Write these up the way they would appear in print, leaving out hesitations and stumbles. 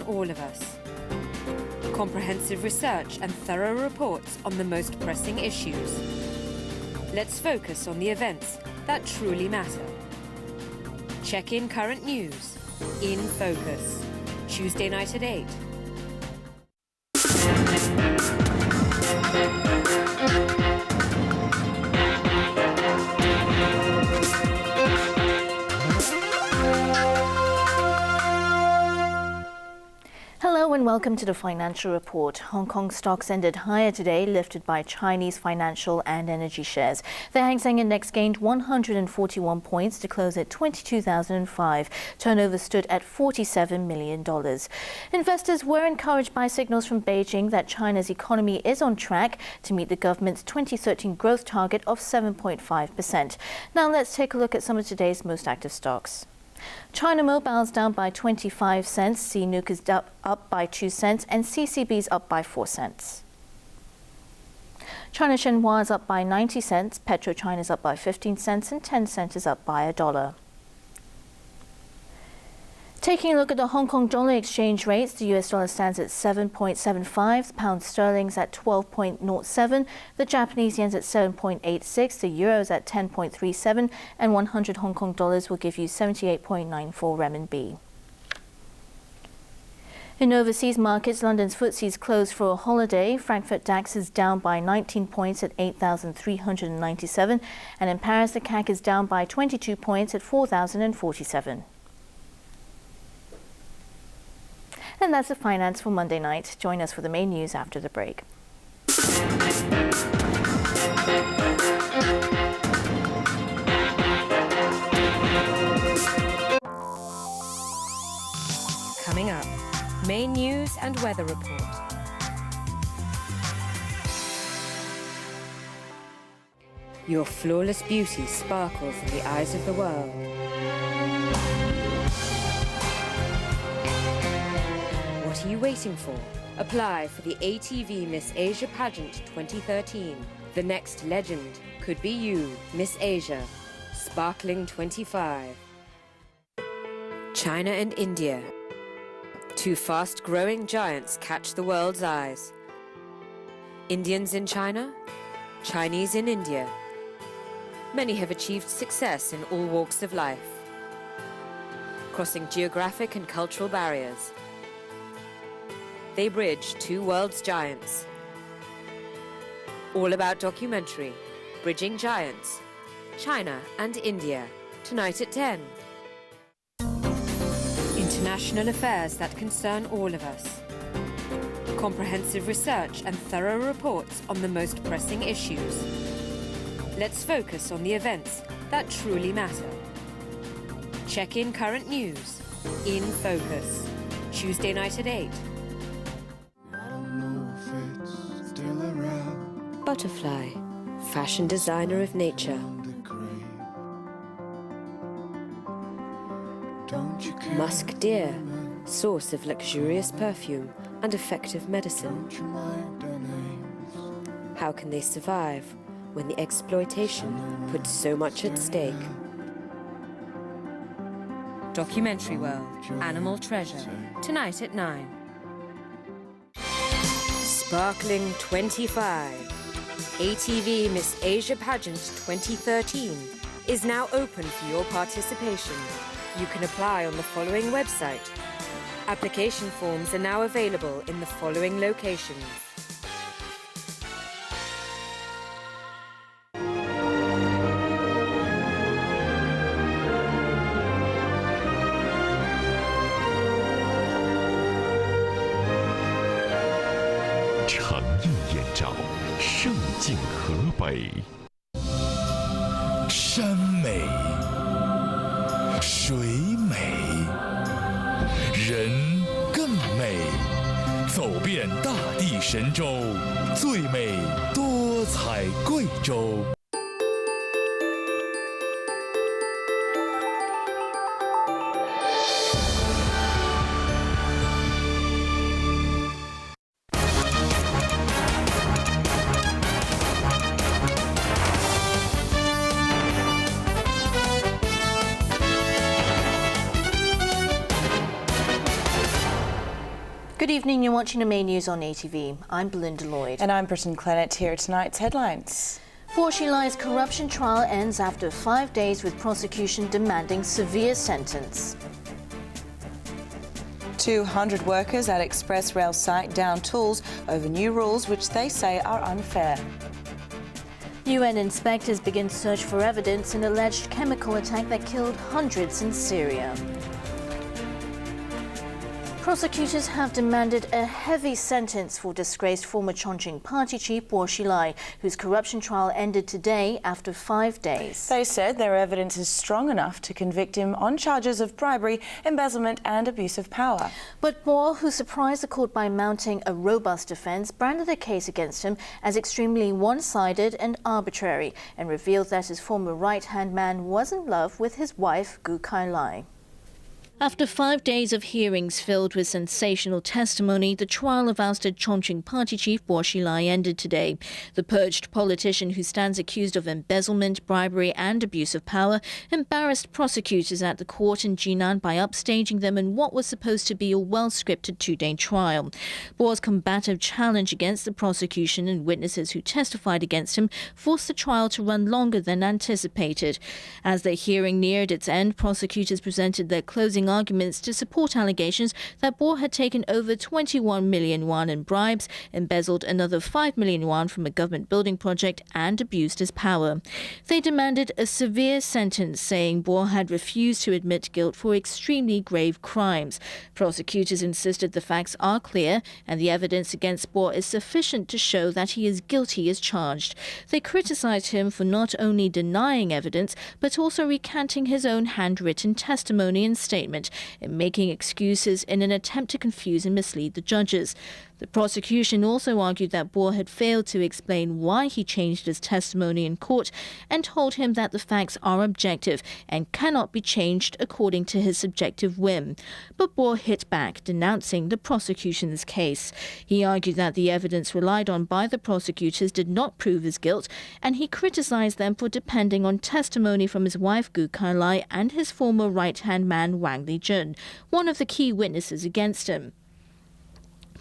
all of us. Comprehensive research and thorough reports on the most pressing issues. Let's focus on the events that truly matter. Check in current news. In Focus. Tuesday night at 8. Hello and welcome to the Financial Report. Hong Kong stocks ended higher today, lifted by Chinese financial and energy shares. The Hang Seng Index gained 141 points to close at 22,005. Turnover stood at $47 million. Investors were encouraged by signals from Beijing that China's economy is on track to meet the government's 2013 growth target of 7.5%. Now let's take a look at some of today's most active stocks. China Mobile's down by 25 cents, CNOOC is up by 2 cents, and CCB's up by 4 cents. China Shenhua is up by 90 cents, PetroChina is up by 15 cents, and Tencent is up by $1. Taking a look at the Hong Kong dollar exchange rates, the US dollar stands at 7.75, the pound sterling's at 12.07, the Japanese yen's at 7.86, the euro's at 10.37, and 100 Hong Kong dollars will give you 78.94 renminbi. In overseas markets, London's FTSE's closed for a holiday. Frankfurt DAX is down by 19 points at 8,397, and in Paris the CAC is down by 22 points at 4,047. And that's the finance for Monday night. Join us for the main news after the break. Coming up, main news and weather report. Your flawless beauty sparkles in the eyes of the world. What are you waiting for? Apply for the ATV Miss Asia Pageant 2013. The next legend could be you, Miss Asia, sparkling 25. China and India. Two fast-growing giants catch the world's eyes. Indians in China, Chinese in India. Many have achieved success in all walks of life, crossing geographic and cultural barriers. They bridge two world's giants. All about documentary, Bridging Giants, China and India, tonight at 10. International affairs that concern all of us. Comprehensive research and thorough reports on the most pressing issues. Let's focus on the events that truly matter. Check in current news. In Focus. Tuesday night at 8. Butterfly, fashion designer of nature. Musk deer, source of luxurious perfume and effective medicine. How can they survive when the exploitation puts so much at stake? Documentary World, Animal Treasure, tonight at 9. Sparkling 25. ATV Miss Asia Pageant 2013 is now open for your participation. You can apply on the following website. Application forms are now available in the following locations.山美，水美，人更美。走遍大地神州，最美多彩贵州。Good evening, you're watching the main news on ATV. I'm Belinda Lloyd. And I'm Brittyn Clennett. Here are tonight's headlines. Borshilai's corruption trial ends after 5 days with prosecution demanding severe sentence. 200 workers at Express Rail site down tools over new rules which they say are unfair. UN inspectors begin search for evidence in alleged chemical attack that killed hundreds in Syria. Prosecutors have demanded a heavy sentence for disgraced former Chongqing party chief Borshilai, whose corruption trial ended today after 5 days. They said their evidence is strong enough to convict him on charges of bribery, embezzlement and abuse of power. But Bo, who surprised the court by mounting a robust defence, branded the case against him as extremely one-sided and arbitrary, and revealed that his former right-hand man was in love with his wife, Gu Kailai. After 5 days of hearings filled with sensational testimony, the trial of ousted Chongqing party chief Borshilai ended today. The purged politician, who stands accused of embezzlement, bribery and abuse of power, embarrassed prosecutors at the court in Jinan by upstaging them in what was supposed to be a well-scripted 2-day trial. Bo's combative challenge against the prosecution and witnesses who testified against him forced the trial to run longer than anticipated. As the hearing neared its end, prosecutors presented their closing arguments to support allegations that Bo had taken over 21 million won in bribes, embezzled another 5 million won from a government building project and abused his power. They demanded a severe sentence, saying Bo had refused to admit guilt for extremely grave crimes. Prosecutors insisted the facts are clear and the evidence against Bo is sufficient to show that he is guilty as charged. They criticized him for not only denying evidence but also recanting his own handwritten testimony and statement and making excuses in an attempt to confuse and mislead the judges. The prosecution also argued that Bo had failed to explain why he changed his testimony in court and told him that the facts are objective and cannot be changed according to his subjective whim. But Bo hit back, denouncing the prosecution's case. He argued that the evidence relied on by the prosecutors did not prove his guilt, and he criticized them for depending on testimony from his wife Gu Kailai and his former right-hand man Wang Lijun, one of the key witnesses against him.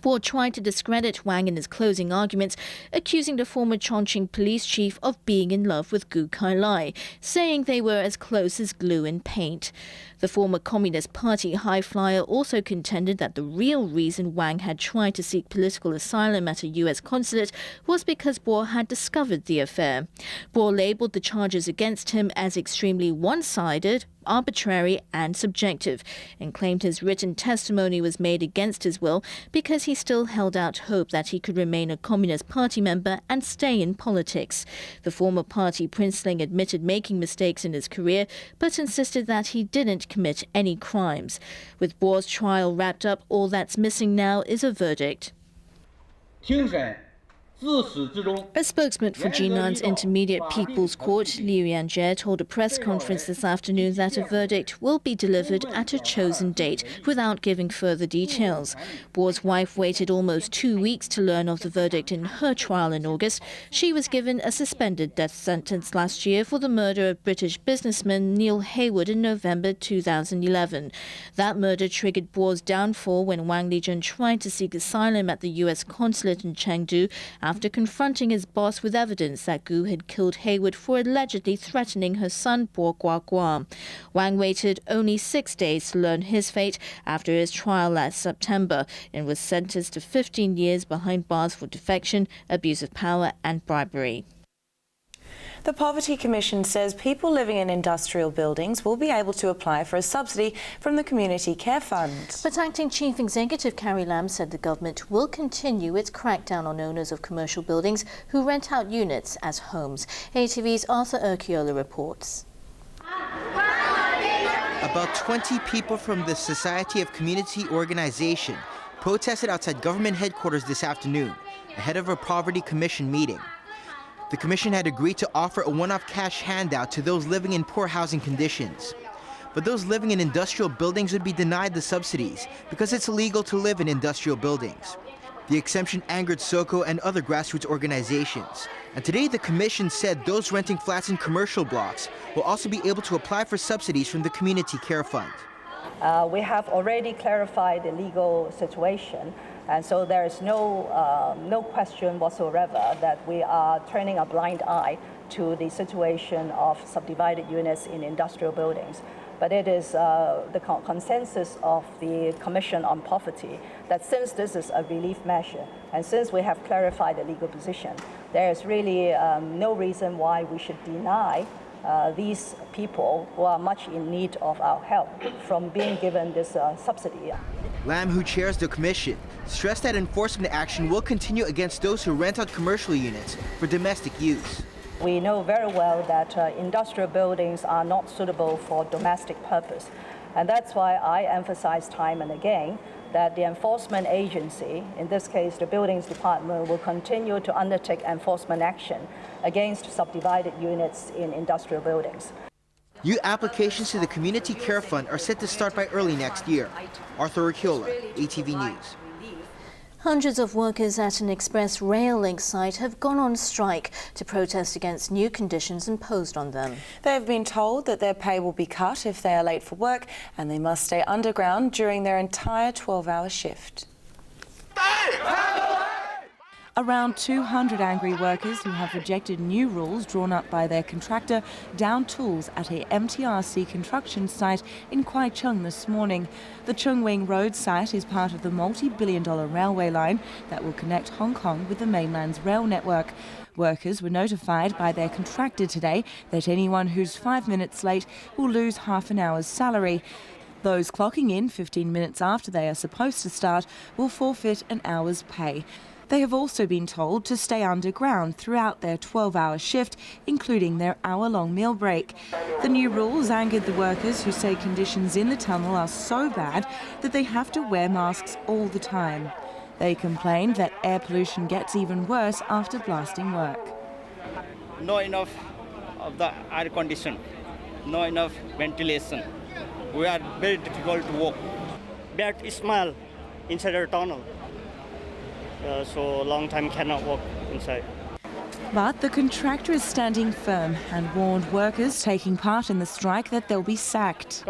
Bo tried to discredit Wang in his closing arguments, accusing the former Chongqing police chief of being in love with Gu Kailai, saying they were as close as glue and paint. The former Communist Party high flyer also contended that the real reason Wang had tried to seek political asylum at a U.S. consulate was because Bo had discovered the affair. Bo labelled the charges against him as extremely one-sided, arbitrary and subjective, and claimed his written testimony was made against his will because he still held out hope that he could remain a Communist Party member and stay in politics. The former party princeling admitted making mistakes in his career, but insisted that he didn't commit any crimes. With Bo's trial wrapped up, all that's missing now is a verdict. A spokesman for Jinan's Intermediate People's Court, Liu Yanjie, told a press conference this afternoon that a verdict will be delivered at a chosen date without giving further details. Bo's wife waited almost 2 weeks to learn of the verdict in her trial in August. She was given a suspended death sentence last year for the murder of British businessman Neil Haywood in November 2011. That murder triggered Bo's downfall when Wang Lijun tried to seek asylum at the U.S. consulate in Chengdu after confronting his boss with evidence that Gu had killed Haywood for allegedly threatening her son Bo Guagua. Wang waited only 6 days to learn his fate after his trial last September and was sentenced to 15 years behind bars for defection, abuse of power and bribery. The Poverty Commission says people living in industrial buildings will be able to apply for a subsidy from the Community Care Fund. But Acting Chief Executive Carrie Lam said the government will continue its crackdown on owners of commercial buildings who rent out units as homes. ATV's Arthur Urquiola reports. About 20 people from the Society of Community Organization protested outside government headquarters this afternoon ahead of a Poverty Commission meeting. The Commission had agreed to offer a one-off cash handout to those living in poor housing conditions. But those living in industrial buildings would be denied the subsidies because it's illegal to live in industrial buildings. The exemption angered SOCO and other grassroots organizations. And today the Commission said those renting flats in commercial blocks will also be able to apply for subsidies from the Community Care Fund. We have already clarified the legal situation, and so there is no question whatsoever that we are turning a blind eye to the situation of subdivided units in industrial buildings. But it is the consensus of the Commission on Poverty that since this is a relief measure, and since we have clarified the legal position, there is really no reason why we should deny these people who are much in need of our help from being given this subsidy. Lam, who chairs the commission, stressed that enforcement action will continue against those who rent out commercial units for domestic use. We know very well that industrial buildings are not suitable for domestic purpose. And that's why I emphasize time and again that the enforcement agency, in this case the Buildings Department, will continue to undertake enforcement action against subdivided units in industrial buildings. New applications to the Community Care Fund are set to start by early next year. Arthur Urquiola, ATV News. Hundreds of workers at an express rail link site have gone on strike to protest against new conditions imposed on them. They have been told that their pay will be cut if they are late for work, and they must stay underground during their entire 12-hour shift. Around 200 angry workers who have rejected new rules drawn up by their contractor downed tools at a MTRC construction site in Kwai Chung this morning. The Chung Wing Road site is part of the multi-billion-dollar railway line that will connect Hong Kong with the mainland's rail network. Workers were notified by their contractor today that anyone who's 5 minutes late will lose half an hour's salary. Those clocking in 15 minutes after they are supposed to start will forfeit an hour's pay. They have also been told to stay underground throughout their 12-hour shift, including their hour-long meal break. The new rules angered the workers, who say conditions in the tunnel are so bad that they have to wear masks all the time. They complained that air pollution gets even worse after blasting work. Not enough of the air condition, not enough ventilation. We are very difficult to walk. Bad smell inside the tunnel. So long time cannot walk inside. But the contractor is standing firm and warned workers taking part in the strike that they'll be sacked.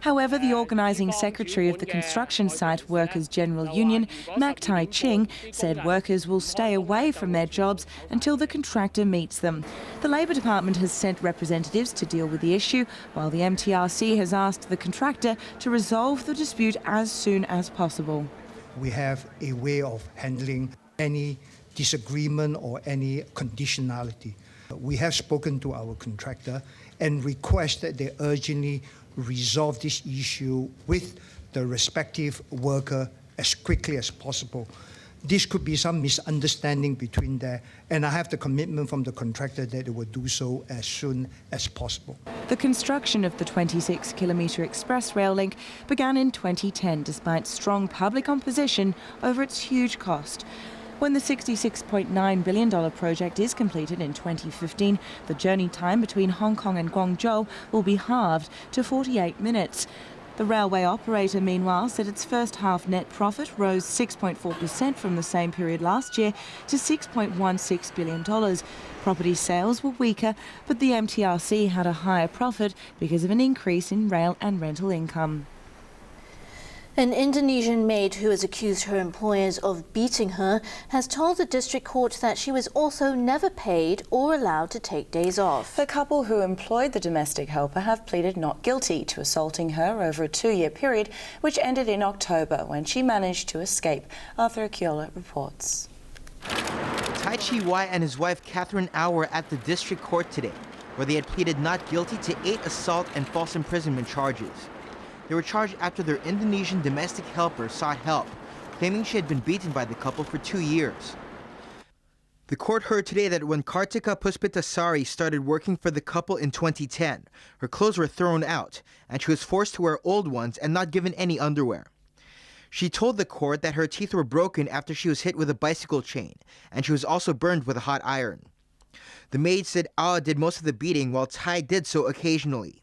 However, the organising secretary of the construction site Workers' General Union, Mak Tai Ching, said workers will stay away from their jobs until the contractor meets them. The Labour Department has sent representatives to deal with the issue, while the MTRC has asked the contractor to resolve the dispute as soon as possible. We have a way of handling any disagreement or any conditionality. We have spoken to our contractor and request that they urgently resolve this issue with the respective worker as quickly as possible. This could be some misunderstanding between there, and I have the commitment from the contractor that they will do so as soon as possible. The construction of the 26-kilometre express rail link began in 2010 despite strong public opposition over its huge cost. When the $66.9 billion project is completed in 2015, the journey time between Hong Kong and Guangzhou will be halved to 48 minutes. The railway operator, meanwhile, said its first half net profit rose 6.4% from the same period last year to $6.16 billion. Property sales were weaker, but the MTRC had a higher profit because of an increase in rail and rental income. An Indonesian maid who has accused her employers of beating her has told the district court that she was also never paid or allowed to take days off. The couple who employed the domestic helper have pleaded not guilty to assaulting her over a 2-year period, which ended in October when she managed to escape. Arthur Urquiola reports. Tai Chi Wai and his wife Catherine Au were at the district court today, where they had pleaded not guilty to 8 assault and false imprisonment charges. They were charged after their Indonesian domestic helper sought help, claiming she had been beaten by the couple for 2 years. The court heard today that when Kartika Puspitasari started working for the couple in 2010, her clothes were thrown out, and she was forced to wear old ones and not given any underwear. She told the court that her teeth were broken after she was hit with a bicycle chain, and she was also burned with a hot iron. The maid said Awa did most of the beating while Tai did so occasionally.